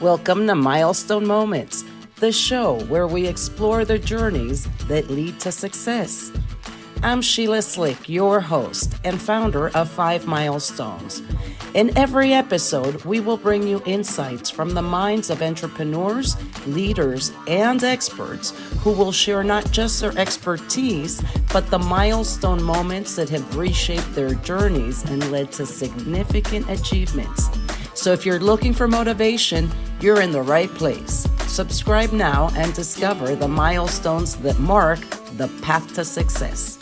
Welcome to Milestone Moments, the show where we explore the journeys that lead to success. I'm Sheila Slick, your host and founder of 5 Milestones. In every episode, we will bring you insights from the minds of entrepreneurs, leaders, and experts who will share not just their expertise, but the milestone moments that have reshaped their journeys and led to significant achievements. So if you're looking for motivation, you're in the right place. Subscribe now and discover the milestones that mark the path to success.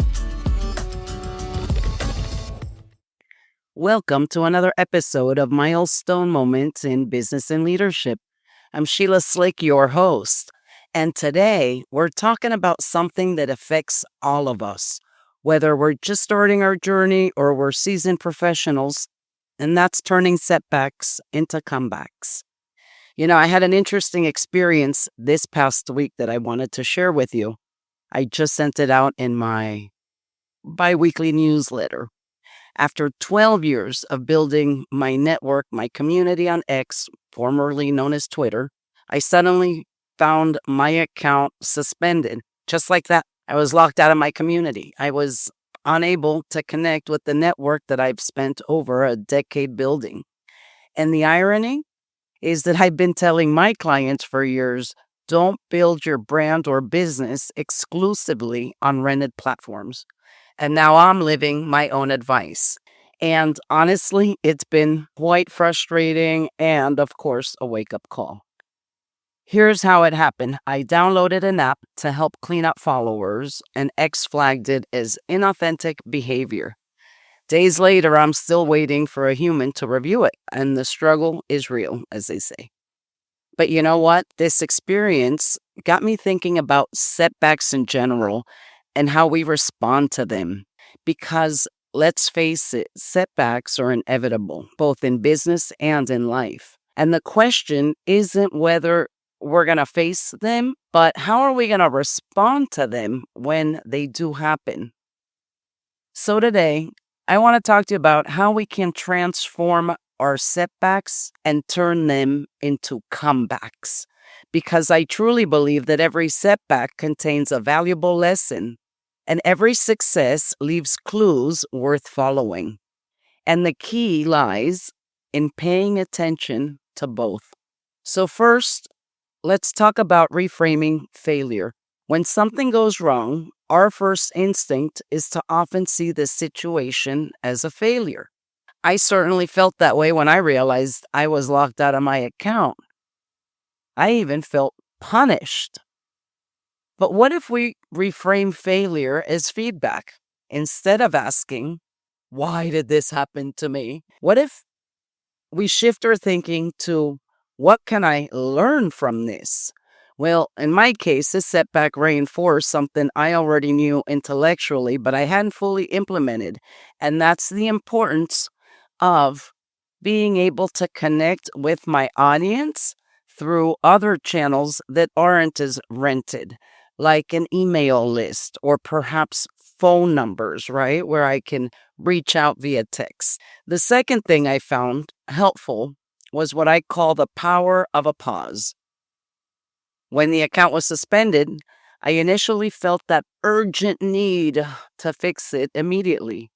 Welcome to another episode of Milestone Moments in Business and Leadership. I'm Sheila Slick, your host, and today we're talking about something that affects all of us, whether we're just starting our journey or we're seasoned professionals, and that's turning setbacks into comebacks. You know, I had an interesting experience this past week that I wanted to share with you. I just sent it out in my bi-weekly newsletter. After 12 years of building my network, my community on X, formerly known as Twitter, I suddenly found my account suspended. Just like that, I was locked out of my community. I was unable to connect with the network that I've spent over a decade building. And the irony is that I've been telling my clients for years, don't build your brand or business exclusively on rented platforms. And now I'm living my own advice. And honestly, it's been quite frustrating and, of course, a wake-up call. Here's how it happened. I downloaded an app to help clean up followers, and X flagged it as inauthentic behavior. Days later, I'm still waiting for a human to review it, and the struggle is real, as they say. But you know what? This experience got me thinking about setbacks in general and how we respond to them. Because let's face it, setbacks are inevitable, both in business and in life. And the question isn't whether we're going to face them, but how are we going to respond to them when they do happen? So today, I want to talk to you about how we can transform our setbacks and turn them into comebacks. Because I truly believe that every setback contains a valuable lesson, and every success leaves clues worth following. And the key lies in paying attention to both. So first, let's talk about reframing failure. When something goes wrong, our first instinct is to often see the situation as a failure. I certainly felt that way when I realized I was locked out of my account. I even felt punished. But what if we reframe failure as feedback? Instead of asking, why did this happen to me? What if we shift our thinking to, what can I learn from this? Well, in my case, this setback reinforced something I already knew intellectually, but I hadn't fully implemented. And that's the importance of being able to connect with my audience through other channels that aren't as rented, like an email list or perhaps phone numbers, right? Where I can reach out via text. The second thing I found helpful was what I call the power of a pause. When the account was suspended, I initially felt that urgent need to fix it immediately.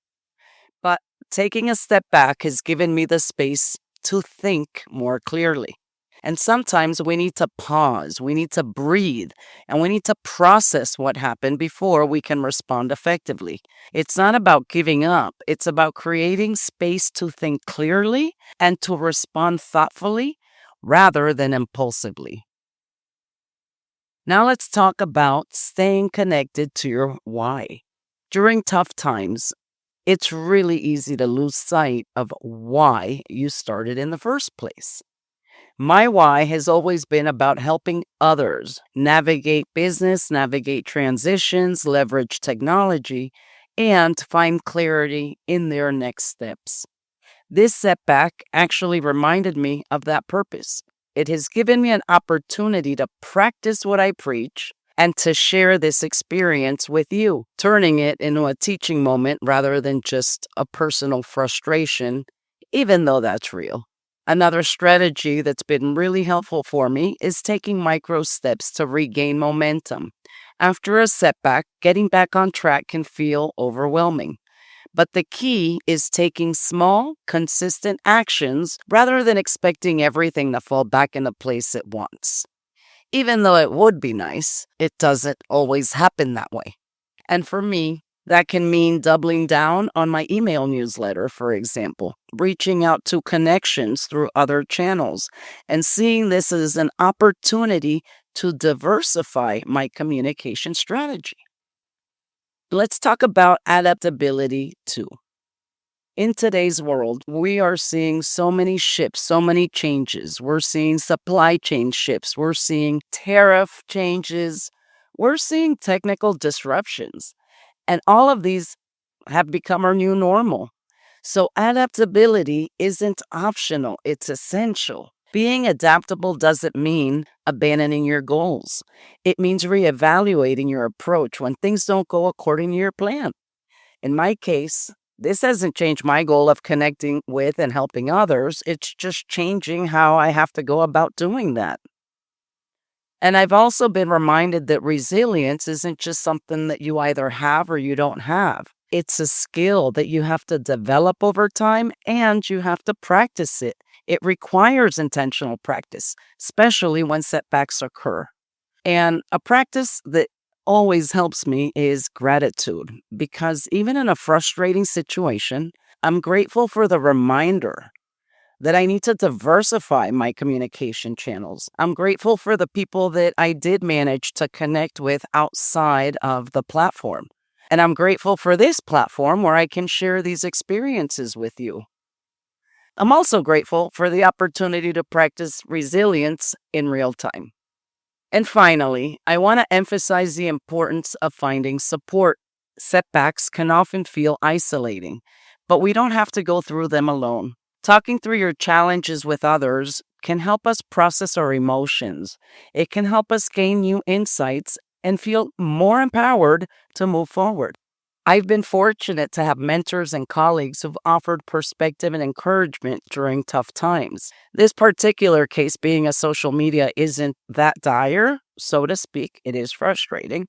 But taking a step back has given me the space to think more clearly. And sometimes we need to pause, we need to breathe, and we need to process what happened before we can respond effectively. It's not about giving up, it's about creating space to think clearly and to respond thoughtfully rather than impulsively. Now let's talk about staying connected to your why. During tough times, it's really easy to lose sight of why you started in the first place. My why has always been about helping others navigate business, navigate transitions, leverage technology, and find clarity in their next steps. This setback actually reminded me of that purpose. It has given me an opportunity to practice what I preach and to share this experience with you, turning it into a teaching moment rather than just a personal frustration, even though that's real. Another strategy that's been really helpful for me is taking micro steps to regain momentum. After a setback, getting back on track can feel overwhelming. But the key is taking small, consistent actions rather than expecting everything to fall back into place at once. Even though it would be nice, it doesn't always happen that way. And for me, that can mean doubling down on my email newsletter, for example, reaching out to connections through other channels, and seeing this as an opportunity to diversify my communication strategy. Let's talk about adaptability too. In today's world, we are seeing so many shifts, so many changes. We're seeing supply chain shifts. We're seeing tariff changes. We're seeing technical disruptions. And all of these have become our new normal. So adaptability isn't optional, it's essential. Being adaptable doesn't mean abandoning your goals. It means reevaluating your approach when things don't go according to your plan. In my case, this hasn't changed my goal of connecting with and helping others. It's just changing how I have to go about doing that. And I've also been reminded that resilience isn't just something that you either have or you don't have. It's a skill that you have to develop over time and you have to practice it. It requires intentional practice, especially when setbacks occur. And a practice that always helps me is gratitude, because even in a frustrating situation, I'm grateful for the reminder that I need to diversify my communication channels. I'm grateful for the people that I did manage to connect with outside of the platform. And I'm grateful for this platform where I can share these experiences with you. I'm also grateful for the opportunity to practice resilience in real time. And finally, I want to emphasize the importance of finding support. Setbacks can often feel isolating, but we don't have to go through them alone. Talking through your challenges with others can help us process our emotions. It can help us gain new insights and feel more empowered to move forward. I've been fortunate to have mentors and colleagues who've offered perspective and encouragement during tough times. This particular case being a social media isn't that dire, so to speak. It is frustrating.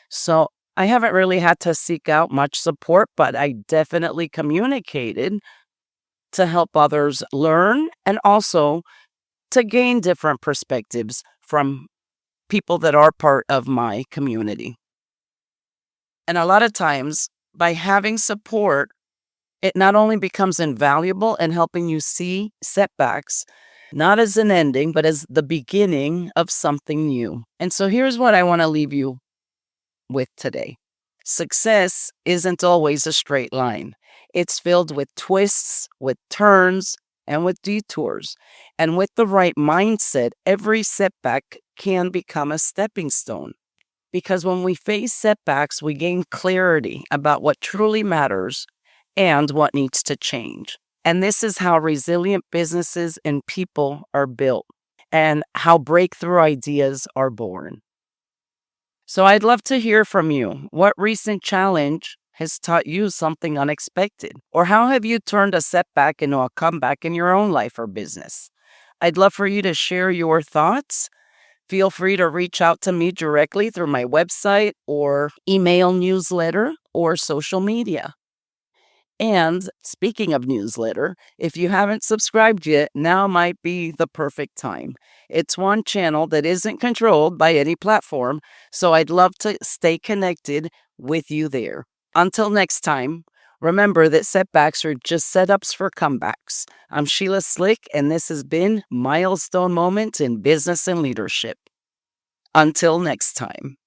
So I haven't really had to seek out much support, but I definitely communicated to help others learn and also to gain different perspectives from people that are part of my community. And a lot of times, by having support, it not only becomes invaluable in helping you see setbacks, not as an ending, but as the beginning of something new. And so here's what I want to leave you with today. Success isn't always a straight line. It's filled with twists, with turns, and with detours. And with the right mindset, every setback can become a stepping stone. Because when we face setbacks, we gain clarity about what truly matters and what needs to change. And this is how resilient businesses and people are built and how breakthrough ideas are born. So I'd love to hear from you. What recent challenge has taught you something unexpected? Or how have you turned a setback into a comeback in your own life or business? I'd love for you to share your thoughts. Feel free to reach out to me directly through my website or email newsletter or social media. And speaking of newsletter, if you haven't subscribed yet, now might be the perfect time. It's one channel that isn't controlled by any platform, so I'd love to stay connected with you there. Until next time, remember that setbacks are just setups for comebacks. I'm Sheila Slick, and this has been Milestone Moments in Business and Leadership. Until next time.